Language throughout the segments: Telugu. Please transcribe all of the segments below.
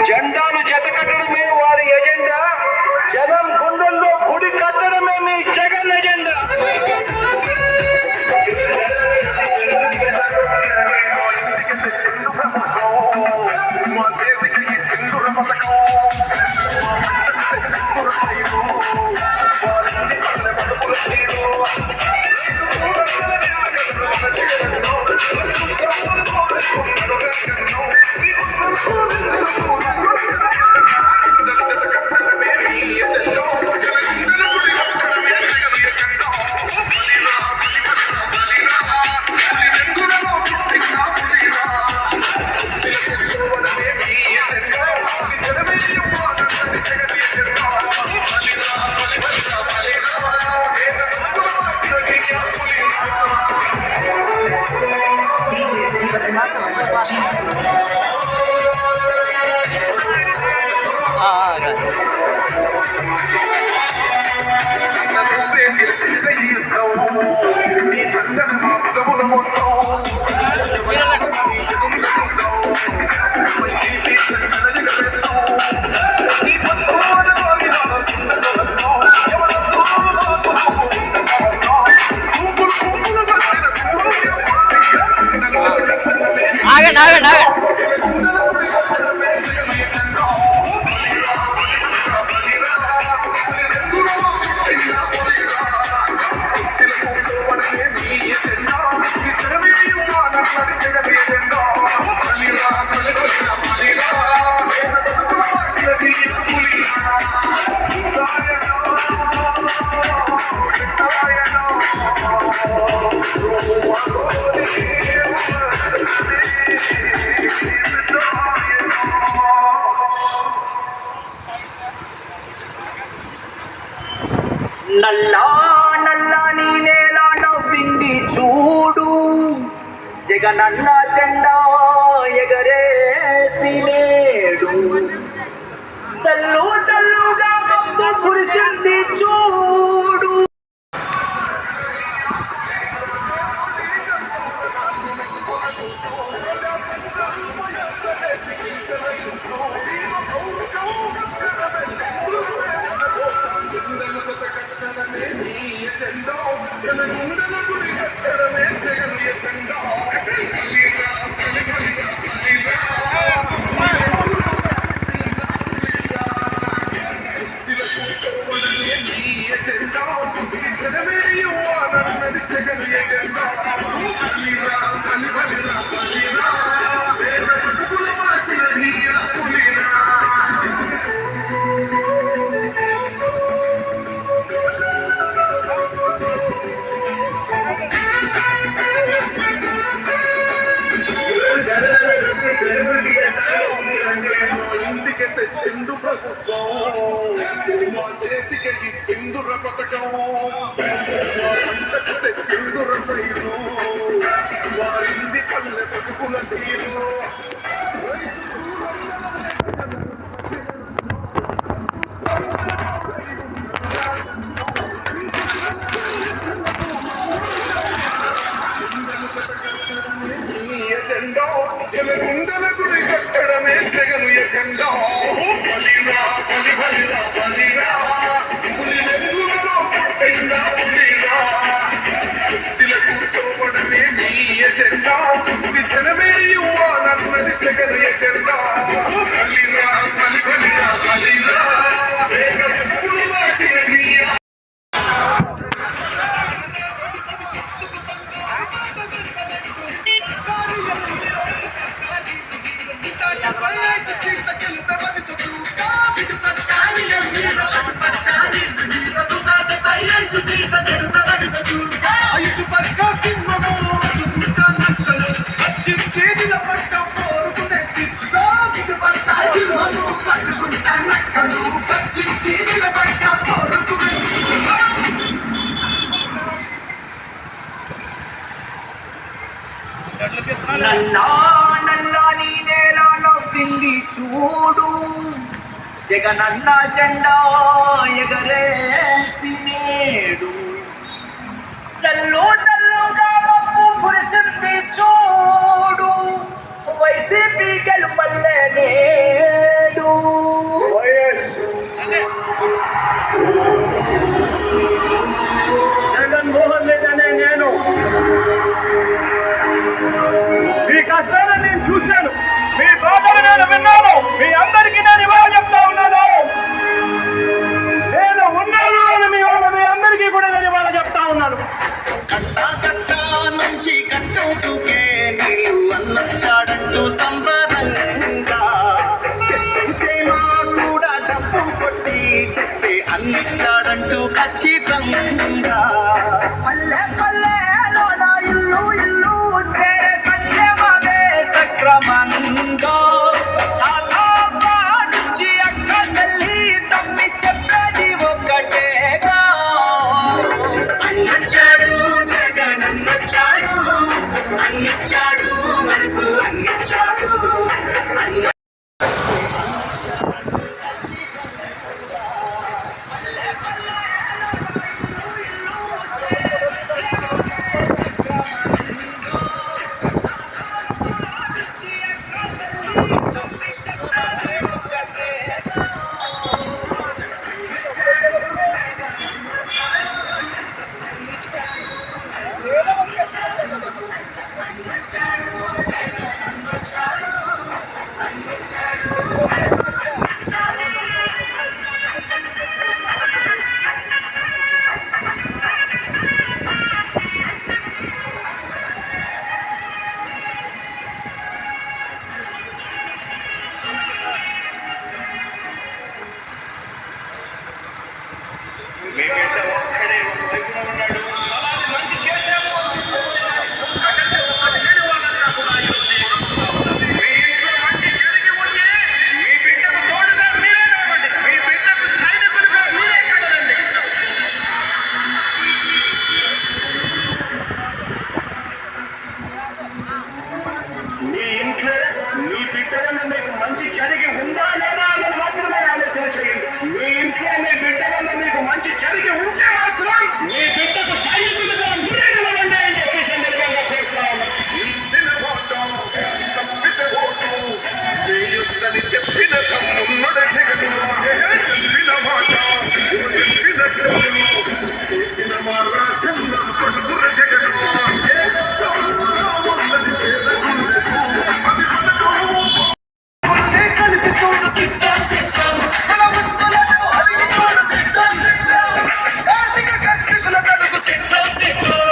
జెండాలు జతకట్టడమే వారి ఎజెండా, జనం గుండెల్లో గుడి కట్టడమే మీ జగన్ ఎజెండా. నల్లా నల్లని నేల నవ్వింది చూడు, జగనన్న జెండా ఎగరేసి నేడు. చల్లు చల్లుగా మబ్బు కురిసింది చూడు. చెండు ప్రభుత్వం మా చేతికి చెందుర పథకం, పంటకు తెచ్చిందుర తైరు, వారింది పల్లె బతుకుల తీరు. ఎజెండా జనగుండల గుడి కట్టడమే జగను ఎజెండా. బలిరా బలి బలిరా బలిరా, పులినెందులలో పుట్టిందా పులిరా. కుర్చీల కూర్చోవడమే మీ ఎజెండా, కుర్చీ జనమే ఇవ్వాలన్నది జగన్ ఎజెండా. బలిరా బలి బలిరా బలిరా, పులి మార్చిన నల్లా నల్లని నేల నవ్వింది చూడు, జగనన్న జెండా ఎగరేసి నేడు. చల్లు చల్లుగా మబ్బు కురిసింది వైసీపీ గెలుపల్లే నేడు. జగన్మోహన్ రెడ్డి అనే నేను మీ కష్టాలను నేను చూశాను, మీ బాధలు నేను విన్నాను. మీ అందరికీ నేను ఇవాళ చెప్తా ఉన్నాను, నేను ఉన్నాను అని మీ అందరికీ కూడా నేను ఇవాళ చెప్తా ఉన్నాను. కట్టా నుంచి కట్టవుతూకే నీళ్ళు అన్నొచ్చాడంటూ సంబరంగా చెట్టు చేమా కూడా డబ్బు కొట్టి చెప్పి అన్నిచ్చాడంటూ ఖచ్చితంగా పల్లె పల్లెలోన ఇల్లు ఇల్లు చేరే సంక్షేమమే సక్రమంగా తాతా నుంచి అక్క చెల్లి తమ్మి చెప్పేది ఒక్కటేగా అన్నచ్చాడు జగన్ అన్నచ్చాడు అన్నచ్చాడు మనకు అన్నచ్చాడు అన్న మీ బిడ్డ ఒక్కడే ఒక వైపున ఉన్నాడు. అలాగే మంచి చేశాము అని చెప్పుకోవాలి. ఎందుకంటే 17 వాళ్ళంతా కూడా మీ ఇంట్లో మంచి జరిగి ఉంటే మీ బిడ్డకు తోడుగా మీరే రావండి, మీ బిడ్డకు సైనికులుగా మీరే కదలండి. మీ ఇంట్లో మీ బిడ్డ వల్ల మీకు మంచి జరిగి ఉందా లేదా అన్నది మాత్రమే ఆలోచన చేయండి. మీ ఇంట్లో మీ బిడ్డ వల్ల మీకు మంచి జరిగి ఉంటే మాత్రం మీ బిడ్డకు సైనికులుగా మీరే నిలవండి అని చెప్పి సందర్భంగా కోరుతా ఉన్నాం. ఇచ్చిన ఓటం తప్పిత ఓటం వేయొద్దని చెప్పిన తమ్ముడు జగను చెప్పిన మాట చెప్పినట్టు చేసిన మా రాజన్న కొడుకుల జగను కలిసి చూడు సిద్ధం సిద్ధం బలవంతులను అడిగి చూడు సిద్ధం సిద్ధం ఆర్థిక కర్షకుల నడుగు సిద్ధం సిద్ధం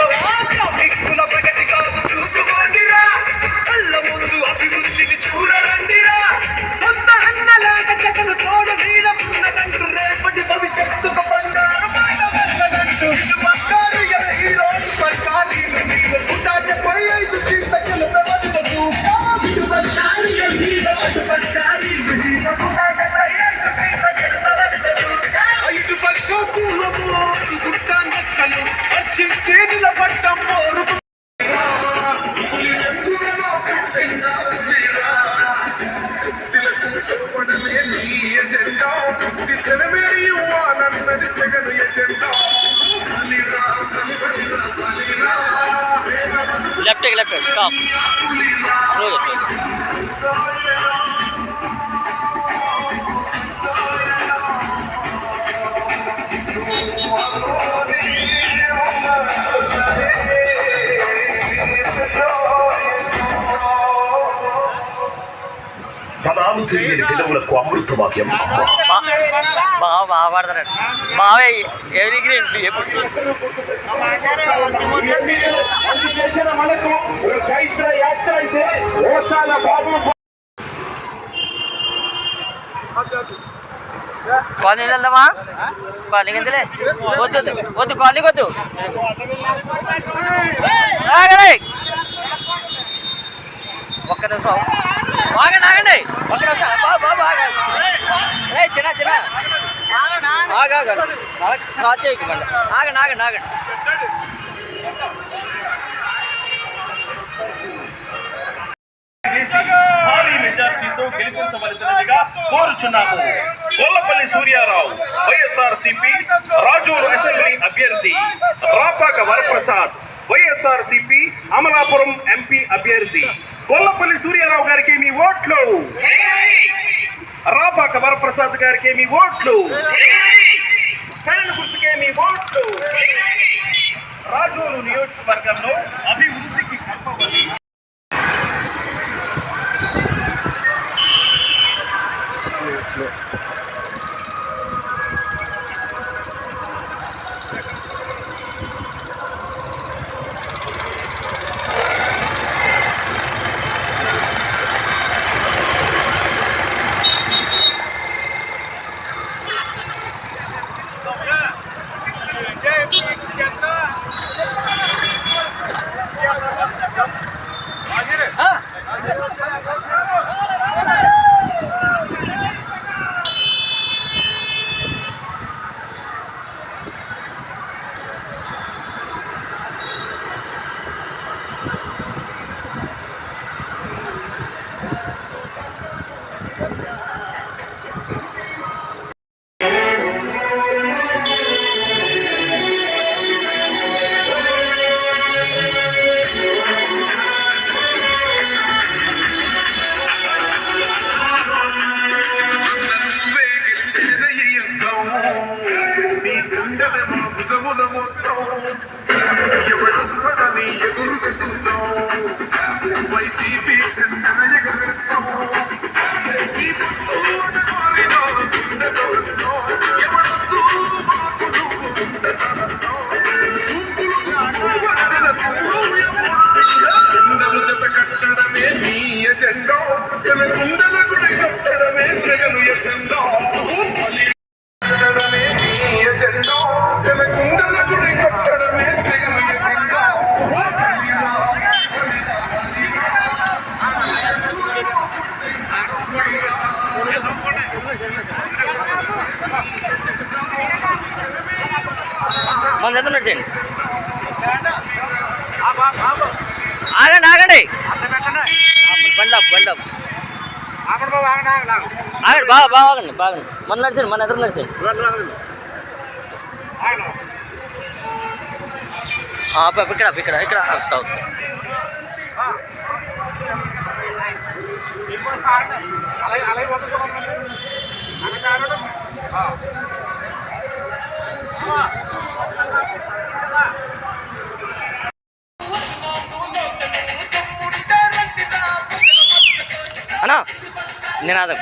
ట్రాఫిక్కుల ప్రగతి కాదు చూసుకోండిరా కళ్ళ ముందు అభివృద్ధిని చూడరండిరా సొంత అన్నలాగ జగను తోడు నీడ ఉన్నదంటూ రేపటి భవిష్యత్తుకు బంగారు బాటదంటూ ఇటు బంగారు ఈ రోజు బంగారు నీళ్ళు 175 సీట్ల గెలుపవద్దూ ఇటు బంగారు అటు బంగారు ఇటు పక్క సూలము గుట్ట నక్కలు వచ్చి చేతుల పట్టం పోరుకు left stop slow పదాలు తెలియని పిల్లలకు అమృత వాక్యం బాగా పాడతాడు బాగా ఎవరి గ్రీన్ మంచి చేసిన మనకు చైత్ర యాత్ర అయితే ఓసాల బాబు కాలనీ వెళ్దామా కాలనీకి వెళ్తలే వద్దు వద్దు కాలనీకి వద్దు ఒక్క నిమిషం ఆగండి ఆగండి ఒక్క నిమిషం బాబు చిన్న చిన్న క్రాస్ చేయకు మళ్ళీ ఆగండి ఆగండి ఆగండి భారీ మెజార్టీతో గెలిపించవలసినదిగా కోరుచున్నాము. గొల్లపల్లి సూర్యారావు వైఎస్ఆర్సీపీ రాజూరు అసెంబ్లీ అభ్యర్థి, రాపాక వరప్రసాద్ వైఎస్ఆర్సీపీ అమలాపురం ఎంపీ అభ్యర్థి. గొల్లపల్లి సూర్యారావు గారికి మీ ఓట్లు, రాపాక వరప్రసాద్ గారికి మీ ఓట్లు, ఫ్యాన్ గుర్తుకే మీ ఓట్లు. రాజోలు నియోజకవర్గంలో అభివృద్ధికి కల్పవల్లి. మన ఎంత నడిచండి, ఆగండి ఆగండి, బండప్ బండప్ ఆగండి, బాగా ఆగండి, బాగండి. మన నడిచండి, మన ఎదురు నడిచండి. ఇక్కడ ఇక్కడ స్టాప్. అన్నా నినాదం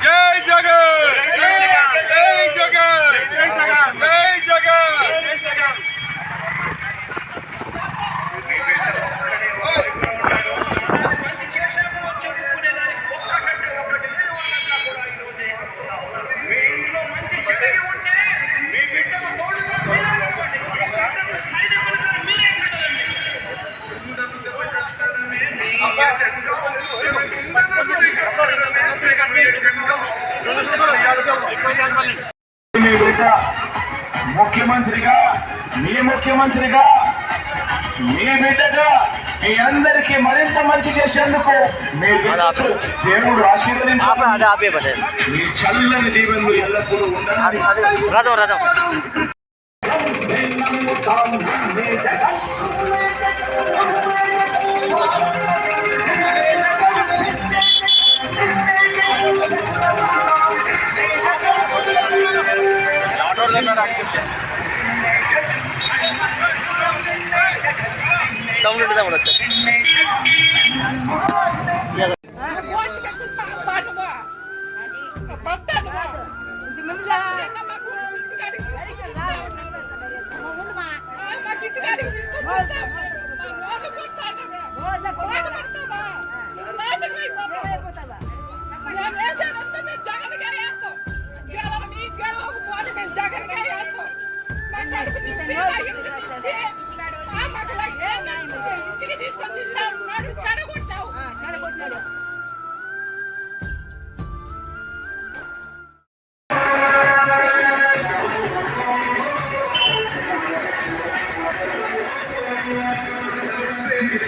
జై జగన్ జై జగన్ జై జగన్ మంచి చేశాము అని చెప్పుకునేదానికి ఒక్కటంటే ఒక్కటి లేని వాళ్ళంతా కూడా ఈరోజు మీ ఇంట్లో మంచి జరిగి ఉంటే మీ బిడ్డకు తోడుగా మీరే ఇవ్వండి. మీ బిడ్డకు సైనికులుగా మీరే కదలండి. మీ బిడ్డ ముఖ్యమంత్రిగా మీ ముఖ్యమంత్రిగా మీ బిడ్డగా మీ అందరికీ మరింత మంచి చేసేందుకు మీ బిడ్డకు దేవుడు ఆశీర్వదించాలి. ఆపే పడే మీ చల్లని దీవెనలు ఎల్లప్పుడూ ఉండాలి. రథం రథం తమ్ముడు తమ్ముడు వచ్చారు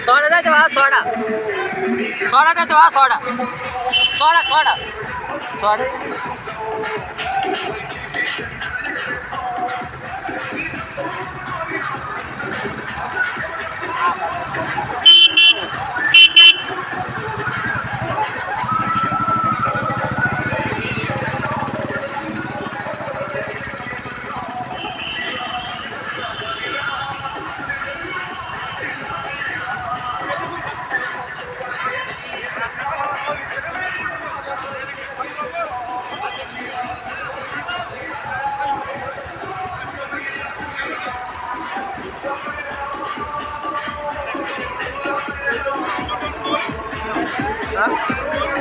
సోడా తాతవా సోడా సోడా తాతవా సోడా సోడా సోడా సోడా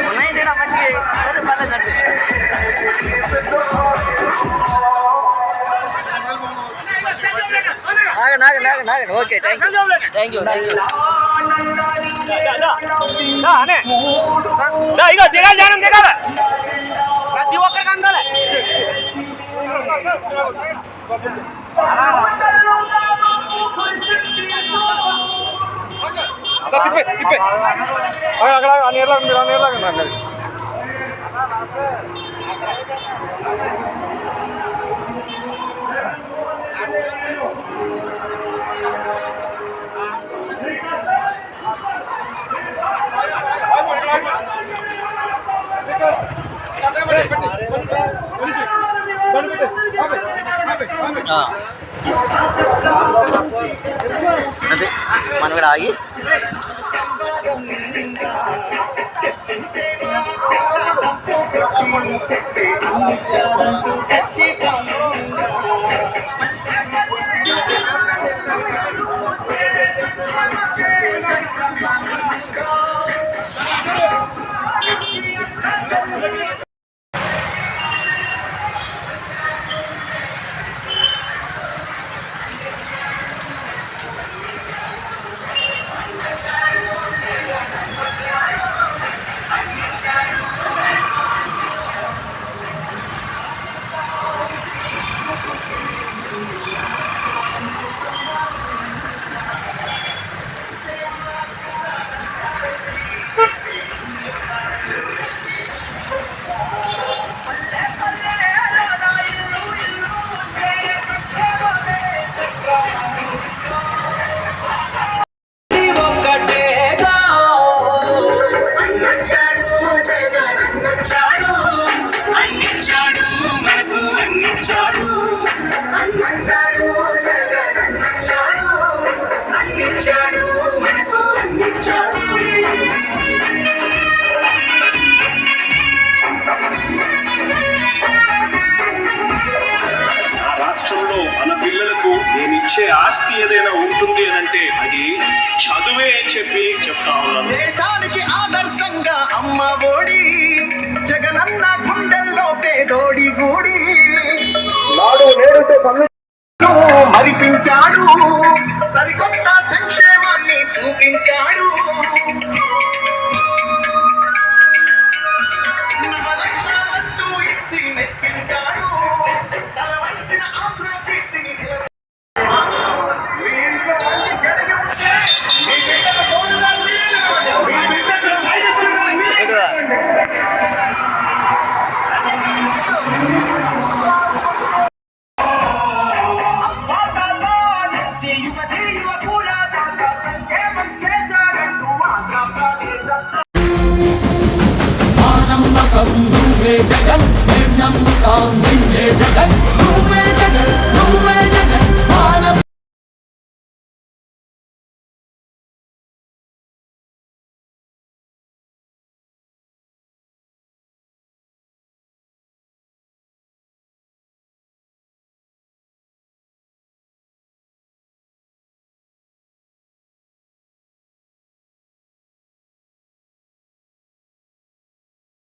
ఉన్నాయండి మంచి పర్లేదు నడిచి నాగండి ఓకే థ్యాంక్ యూ ఇగో దిగాలి ధ్యానం దిగాలి ప్రతి ఒక్కరికి అందాలి అక్కడ నీళ్ళగా మీరు నీళ్ళగా అదే మనం ఇక్కడ ఆగి ఆస్తి ఏదైనా ఉంటుంది అని అంటే అది చదువే అని చెప్పి చెప్తా ఉన్నాను. దేశానికి ఆదర్శంగా అమ్మ ఒడి, జగనన్న గుండెల్లో పేదోడి గూడి. నాడు నేడుతో మరిపించాడు, సరికొత్త సంక్షేమాన్ని చూపించాడు.